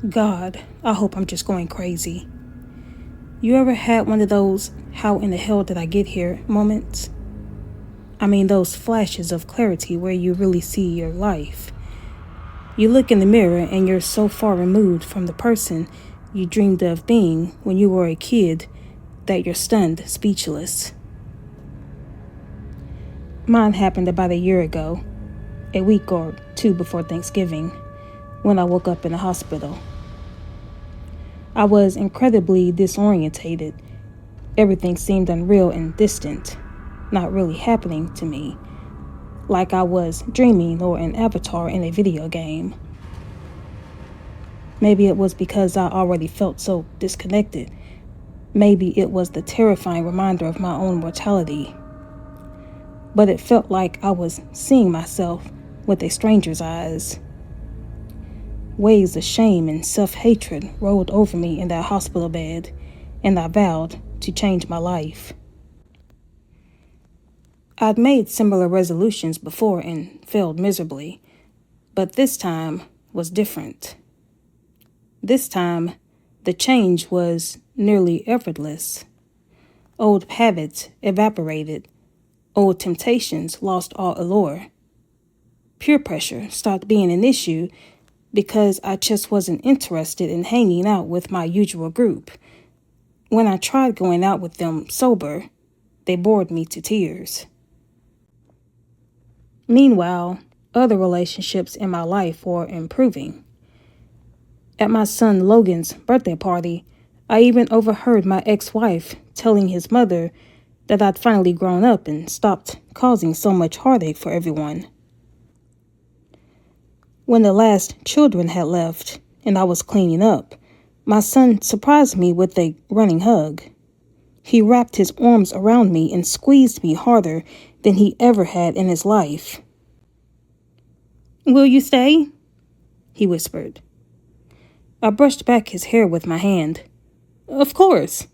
God, I hope I'm just going crazy. You ever had one of those how in the hell did I get here moments? I mean those flashes of clarity where you really see your life. You look in the mirror and you're so far removed from the person you dreamed of being when you were a kid that you're stunned, speechless. Mine happened about a year ago, a week or two before Thanksgiving, when I woke up in the hospital. I was incredibly disorientated. Everything seemed unreal and distant, not really happening to me, like I was dreaming or an avatar in a video game. Maybe it was because I already felt so disconnected. Maybe it was the terrifying reminder of my own mortality. But it felt like I was seeing myself with a stranger's eyes. Waves of shame and self-hatred rolled over me in that hospital bed, and I vowed to change my life. I'd made similar resolutions before and failed miserably, but this time was different. This time, the change was nearly effortless. Old habits evaporated. Old temptations lost all allure. Peer pressure stopped being an issue because I just wasn't interested in hanging out with my usual group. When I tried going out with them sober, they bored me to tears. Meanwhile, other relationships in my life were improving. At my son Logan's birthday party, I even overheard my ex-wife telling his mother that I'd finally grown up and stopped causing so much heartache for everyone. When the last children had left and I was cleaning up, my son surprised me with a running hug. He wrapped his arms around me and squeezed me harder than he ever had in his life. "Will you stay?" he whispered. I brushed back his hair with my hand. "Of course.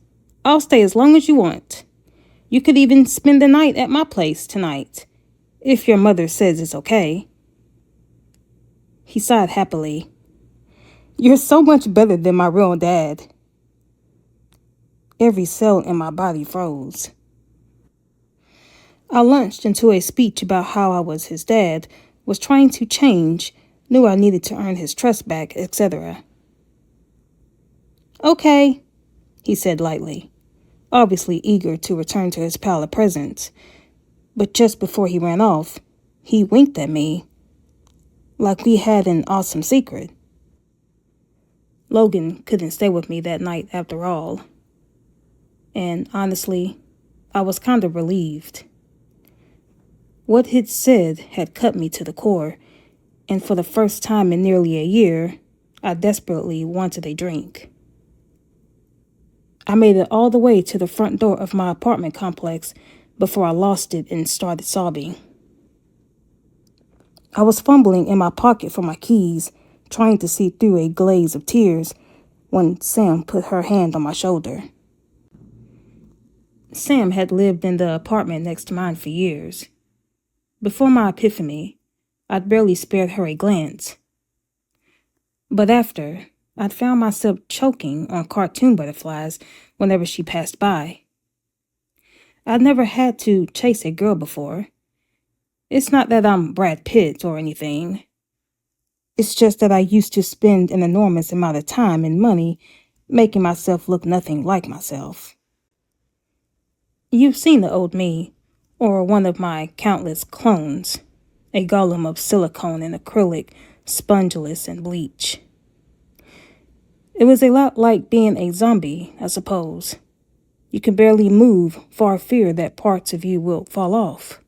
I'll stay as long as you want. You could even spend the night at my place tonight, if your mother says it's okay." He sighed happily. "You're so much better than my real dad." Every cell in my body froze. I launched into a speech about how I was his dad, was trying to change, knew I needed to earn his trust back, etc. "Okay," he said lightly, obviously eager to return to his pile of presents. But just before he ran off, he winked at me, like we had an awesome secret. Logan couldn't stay with me that night after all. And honestly, I was kind of relieved. What he'd said had cut me to the core, and for the first time in nearly a year, I desperately wanted a drink. I made it all the way to the front door of my apartment complex before I lost it and started sobbing. I was fumbling in my pocket for my keys, trying to see through a glaze of tears, when Sam put her hand on my shoulder. Sam had lived in the apartment next to mine for years. Before my epiphany, I'd barely spared her a glance. But after, I'd found myself choking on cartoon butterflies whenever she passed by. I'd never had to chase a girl before. It's not that I'm Brad Pitt or anything. It's just that I used to spend an enormous amount of time and money making myself look nothing like myself. You've seen the old me, or one of my countless clones, a golem of silicone and acrylic, spongeless and bleach. It was a lot like being a zombie, I suppose. You can barely move for fear that parts of you will fall off.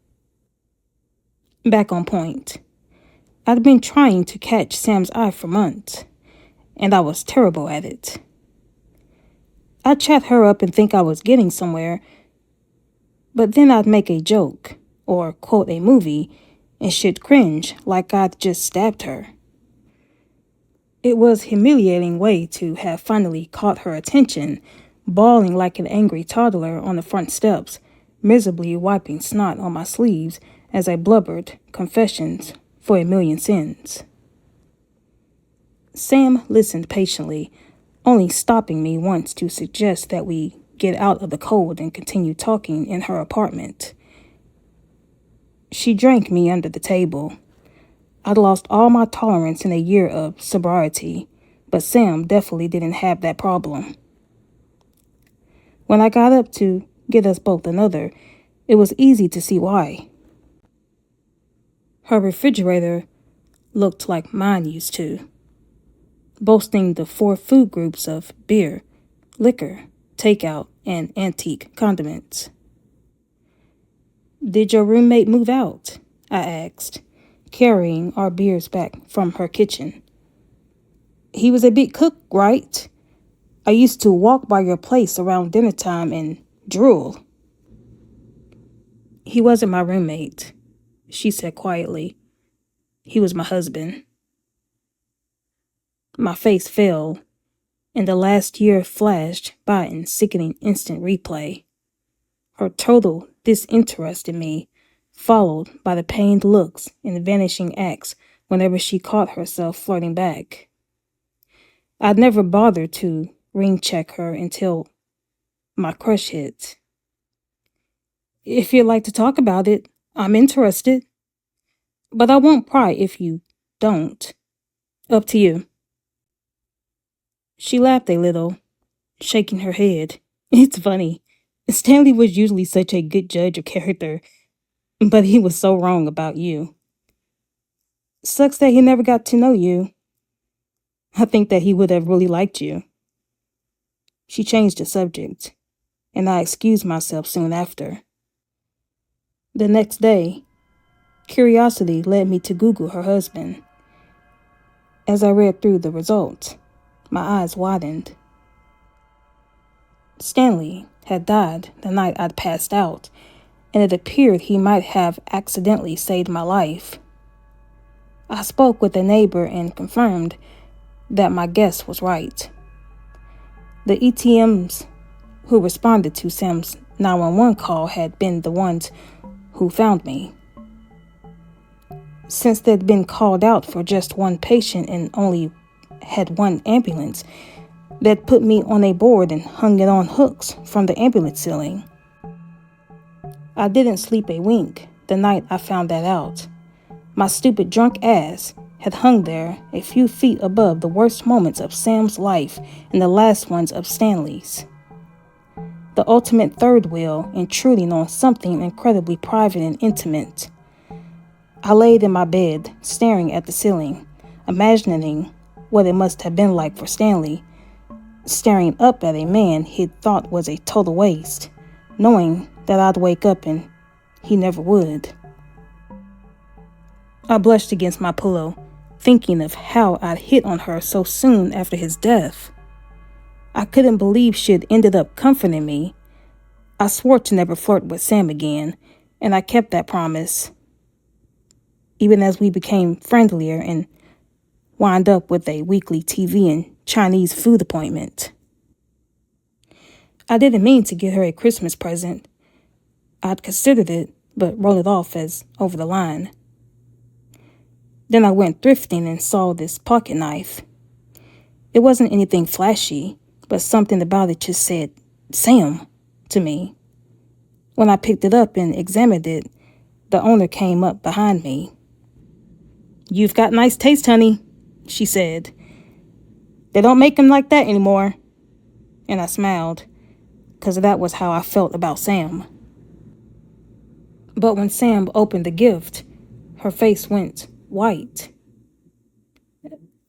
Back on point. I'd been trying to catch Sam's eye for months, and I was terrible at it. I'd chat her up and think I was getting somewhere, but then I'd make a joke, or quote a movie, and she'd cringe like I'd just stabbed her. It was a humiliating way to have finally caught her attention, bawling like an angry toddler on the front steps, miserably wiping snot on my sleeves as I blubbered confessions for a million sins. Sam listened patiently, only stopping me once to suggest that we get out of the cold and continue talking in her apartment. She drank me under the table. I'd lost all my tolerance in a year of sobriety, but Sam definitely didn't have that problem. When I got up to get us both another, it was easy to see why. Her refrigerator looked like mine used to, boasting the 4 food groups of beer, liquor, takeout, and antique condiments. "Did your roommate move out?" I asked, carrying our beers back from her kitchen. "He was a big cook, right? I used to walk by your place around dinner time and drool." "He wasn't my roommate," she said quietly. "He was my husband." My face fell, and the last year flashed by in sickening instant replay. Her total disinterest in me, followed by the pained looks and vanishing acts whenever she caught herself flirting back. I'd never bothered to ring check her until my crush hit. "If you'd like to talk about it, I'm interested. But I won't pry if you don't. Up to you." She laughed a little, shaking her head. "It's funny. Stanley was usually such a good judge of character, but he was so wrong about you. Sucks that he never got to know you. I think that he would have really liked you." She changed the subject, and I excused myself soon after. The next day, curiosity led me to Google her husband. As I read through the results, my eyes widened. Stanley had died the night I'd passed out, and it appeared he might have accidentally saved my life. I spoke with a neighbor and confirmed that my guess was right. The ETMs who responded to Sam's 911 call had been the ones who found me. Since they'd been called out for just one patient and only had one ambulance, they'd put me on a board and hung it on hooks from the ambulance ceiling. I didn't sleep a wink the night I found that out. My stupid drunk ass had hung there a few feet above the worst moments of Sam's life and the last ones of Stanley's. The ultimate third wheel intruding on something incredibly private and intimate. I laid in my bed, staring at the ceiling, imagining what it must have been like for Stanley, staring up at a man he'd thought was a total waste, knowing that I'd wake up and he never would. I blushed against my pillow, thinking of how I'd hit on her so soon after his death. I couldn't believe she'd ended up comforting me. I swore to never flirt with Sam again, and I kept that promise. Even as we became friendlier and wound up with a weekly TV and Chinese food appointment. I didn't mean to get her a Christmas present. I'd considered it, but wrote it off as over the line. Then I went thrifting and saw this pocket knife. It wasn't anything flashy, but something about it just said, "Sam," to me. When I picked it up and examined it, the owner came up behind me. "You've got nice taste, honey," she said. "They don't make them like that anymore." And I smiled, because that was how I felt about Sam. But when Sam opened the gift, her face went white.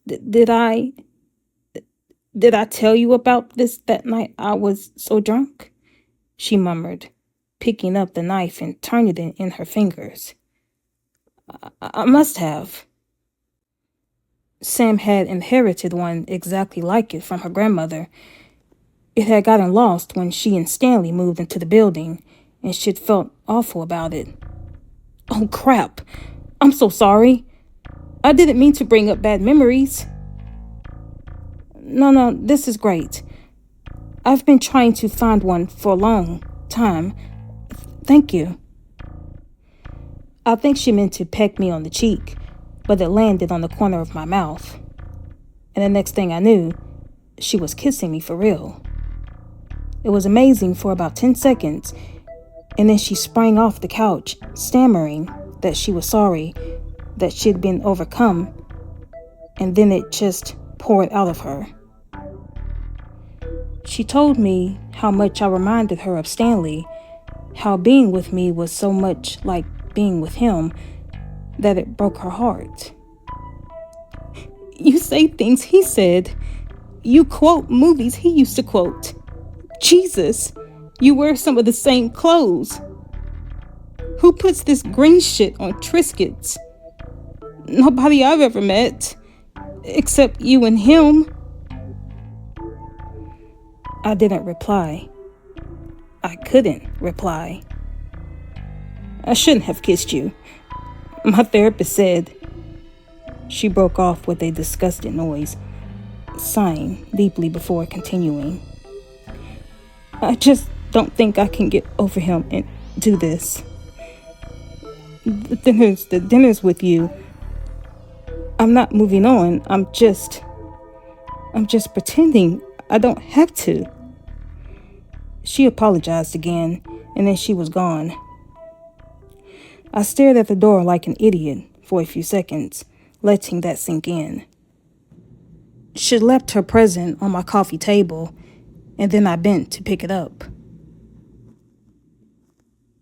Did I tell you about this that night I was so drunk?" she murmured, picking up the knife and turning it in her fingers. I must have." Sam had inherited one exactly like it from her grandmother. It had gotten lost when she and Stanley moved into the building, and she'd felt awful about it. "Oh, crap. I'm so sorry. I didn't mean to bring up bad memories." No, this is great. I've been trying to find one for a long time. Thank you." I think she meant to peck me on the cheek, but it landed on the corner of my mouth. and the next thing I knew, she was kissing me for real. It was amazing for about 10 seconds, and then she sprang off the couch, stammering that she was sorry, that she had been overcome, and then it just poured out of her. She told me how much I reminded her of Stanley, how being with me was so much like being with him that it broke her heart. You say things he said. You quote movies he used to quote. Jesus, you wear some of the same clothes. Who puts this green shit on Triscuits? Nobody I've ever met, except you and him. I didn't reply. I couldn't reply. I shouldn't have kissed you. My therapist said. She broke off with a disgusted noise, sighing deeply before continuing. I just don't think I can get over him and do this. The dinner's with you. I'm not moving on. I'm just pretending I don't have to. She apologized again, and then she was gone. I stared at the door like an idiot for a few seconds, letting that sink in. She left her present on my coffee table, and then I bent to pick it up.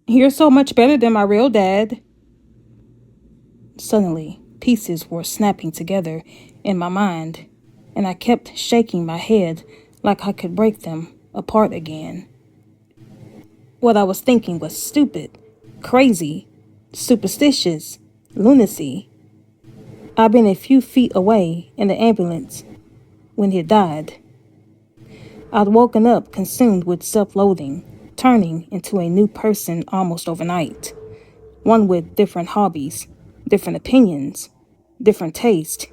You're so much better than my real dad. Suddenly, pieces were snapping together in my mind, and I kept shaking my head like I could break them apart again. What I was thinking was stupid, crazy, superstitious, lunacy. I'd been a few feet away in the ambulance when he died. I'd woken up consumed with self-loathing, turning into a new person almost overnight. One with different hobbies, different opinions, different taste.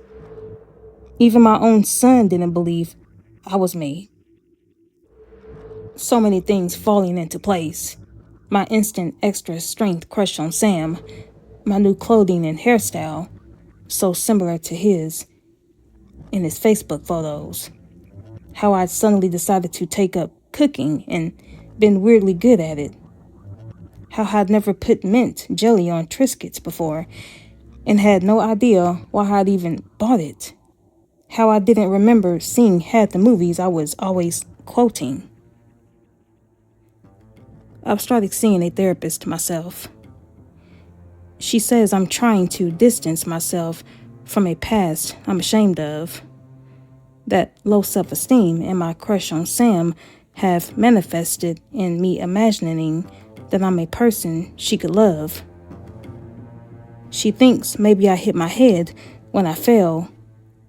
Even my own son didn't believe I was me. So many things falling into place. My instant extra strength crush on Sam, my new clothing and hairstyle, so similar to his in his Facebook photos. How I'd suddenly decided to take up cooking and been weirdly good at it. How I'd never put mint jelly on Triscuits before and had no idea why I'd even bought it. How I didn't remember seeing half the movies I was always quoting. I've started seeing a therapist myself. She says I'm trying to distance myself from a past I'm ashamed of. That low self-esteem and my crush on Sam have manifested in me imagining that I'm a person she could love. She thinks maybe I hit my head when I fell,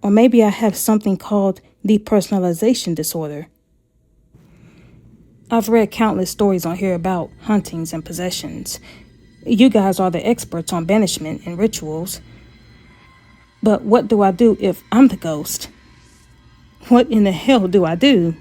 or maybe I have something called depersonalization disorder. I've read countless stories on here about hauntings and possessions. You guys are the experts on banishment and rituals. But what do I do if I'm the ghost? What in the hell do I do?